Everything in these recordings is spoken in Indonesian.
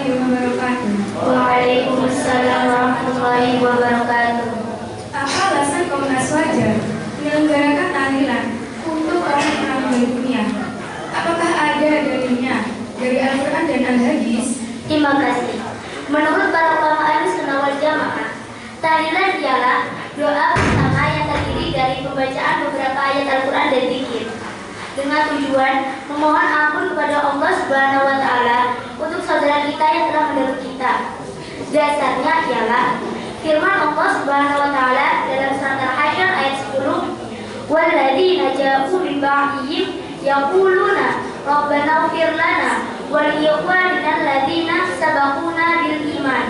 warahmatullahi wabarakatuh. Waalaikumsalam warahmatullahi wabarakatuh. Apa alasan Komnas Wajar menyelenggarakan tahlilan untuk orang yang meninggal dunia? Apakah ada dalilnya dari Al-Quran dan Al-Hadis? Terima kasih. Menurut para ulama Ahlussunnah wal Jamaah, tahlilan ialah doa bersama yang terdiri dari pembacaan beberapa ayat Al-Quran dan zikir dengan tujuan memohon ampun kepada Allah Subhanahu wa taala untuk saudara kita yang telah mendahului kita. Dasarnya ialah firman Allah Subhanahu wa taala dalam surat Al-Hasyr ayat 10, "Walladzina ja'u min ba'dihim yaquluna rabbana ighfir lana wa li ikhwanina alladzina sabaquna bil iman."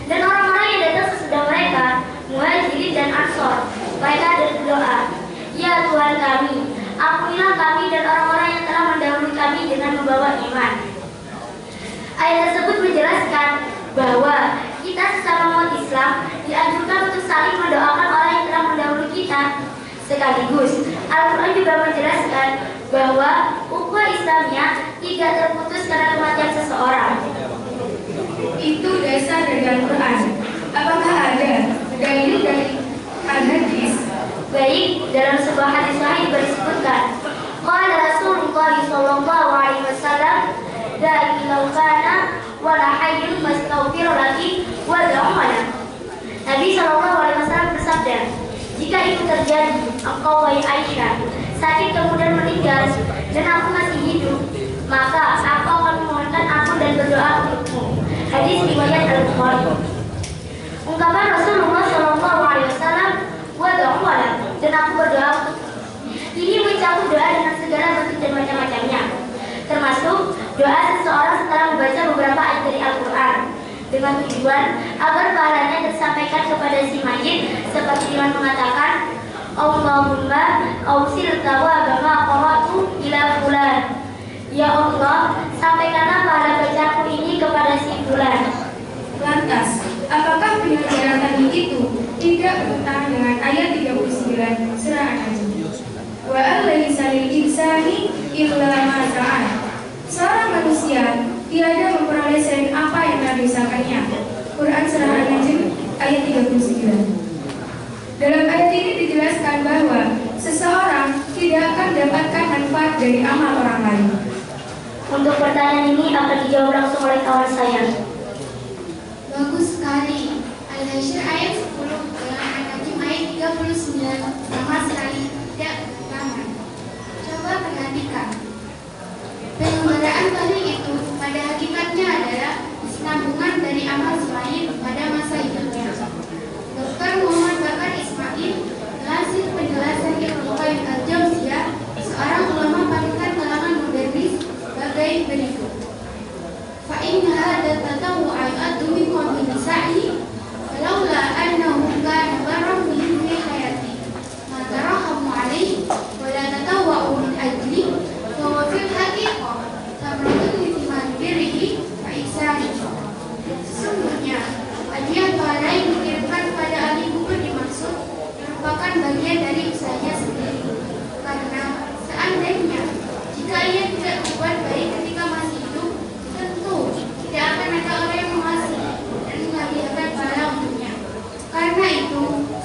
Dan orang-orang yang datang sesudah mereka, Muhajirin dan Ansor, mereka berdoa, "Ya Tuhan kami, ampunilah kami dan orang-orang yang telah mendahului kami dengan membawa iman." Ayat tersebut menjelaskan bahwa kita sesama umat Islam dianjurkan untuk saling mendoakan orang yang telah mendahului kita. Sekaligus, Al-Quran juga menjelaskan bahwa ukhuwah Islamiyah tidak terputus karena kematian seseorang. Itu dasar dari Al-Quran. Apakah ada dalil dari Al-Hadis? Baik, dalam sebuah hadis sahih disebutkan, qala Rasulullah sallallahu alaihi wasallam, la ilaha kana wa la hayyun mastaghfir laki wa da'wana. Nabi sallallahu alaihi wasallam bersabda, jika itu terjadi, engkau wahai Aisyah sakit kemudian meninggal dan aku masih hidup, maka aku akan memohonkan ampun dan berdoa untukmu. Hadis riwayat Al-Bukhari. Ungkapan Rasulullah sallallahu alaihi wasallam, wa da'wana, dan aku berdoa untukmu, ini mencakup doa dengan segala bentuk dan macam-macamnya, termasuk doa seseorang setelah membaca beberapa ayat dari Al-Quran dengan tujuan agar pahalanya tersampaikan kepada si mayit, seperti dengan mengatakan, Allahumma ausil thawaba ma qara'tu ila fulan. Ya Allah, sampaikanlah pahala bacaku ini kepada si fulan. Lantas, apakah penyelenggara tadi itu tidak bertentangan dengan ayat 39 surah An-Najm? Wa alaysa lil insani illa ma sa'a. Seorang manusia tiada memperoleh selain apa yang telah diusahakannya. Quran surah An-Najm ayat 39. Dalam ayat ini dijelaskan bahwa seseorang tidak akan mendapatkan manfaat dari amal orang lain. Untuk pertanyaan ini akan dijawab langsung oleh kawan saya. Bagus sekali. Al-Hasyr ayat 10 dalam An-Najm ayat 39 sama sekali tidak bertentangan. Coba perhatikan. Penyelenggaraan tahlil itu pada hakikatnya adalah kesinambungan dari amal selain pada masa hidupnya. Dr. Muhammad Bakar Ismail melansir penjelasan Ibnu Qayyim al-Jauziyah, seorang ulama panutan kalangan modernis, sebagai berikut. Fa inna hadza tatawwu'a yu'addu min qawli sa'i laula annahu kana barran min hayati ma tarahamu alayhi wa la tatawwa'u min ajli wa huwa fil haqiqah tamrun li birrihi wa ihsanihi. Sesungguhnya hadiah pahala yang dikirimkan pada ahli kubur dimaksud merupakan bagian dari usahanya sendiri, karena seandainya jika ia tidak berbuat baik ketika masih hidup, tentu tidak akan ada orang yang mengasihi dan menghadiahkan pahala untuknya. Karena itu,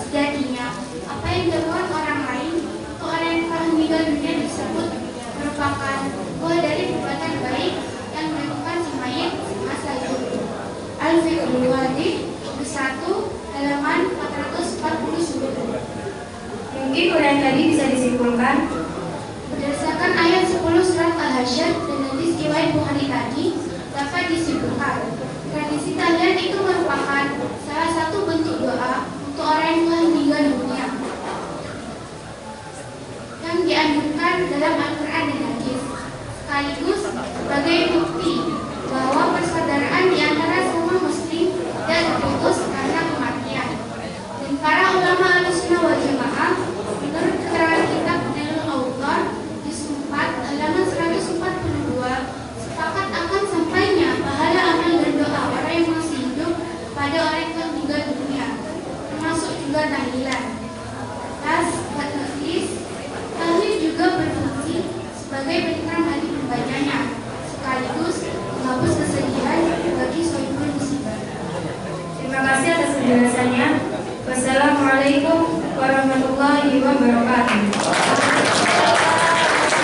sejatinya apa yang dilakukan orang lain untuk orang yang telah meninggal dunia disebut merupakan buah dari perbuatan baik yang dilakukan si mayit semasa hidup. Al-Fiqhul Wadih 1 halaman 449. Mungkin uraian tadi bisa disimpulkan Berdasarkan ayat 10 surat Al-Hasyr dan hadis riwayat Bukhari tadi, dapat disimpulkan tradisi tahlilan itu merupakan salah satu bentuk doa untuk orang yang telah meninggal dunia yang dianjurkan dalam Al-Quran dan hadis, sekaligus sebagai bukti bahwa persaudaraan di antara semua muslim tidak terputus karena kematian. Dan para ulama Ahlussunnah wal Jamaah, menurut keterangan kitab Nailul Awtar juz 4 halaman 142, sepakat akan sampainya pahala amal dan doa orang yang masih hidup pada orang yang telah meninggal dunia, termasuk juga tahlilan. Tas hadis tahlil juga berfungsi sebagai penentang hati pembacanya, sekaligus Wassalamualaikum warahmatullahi wabarakatuh.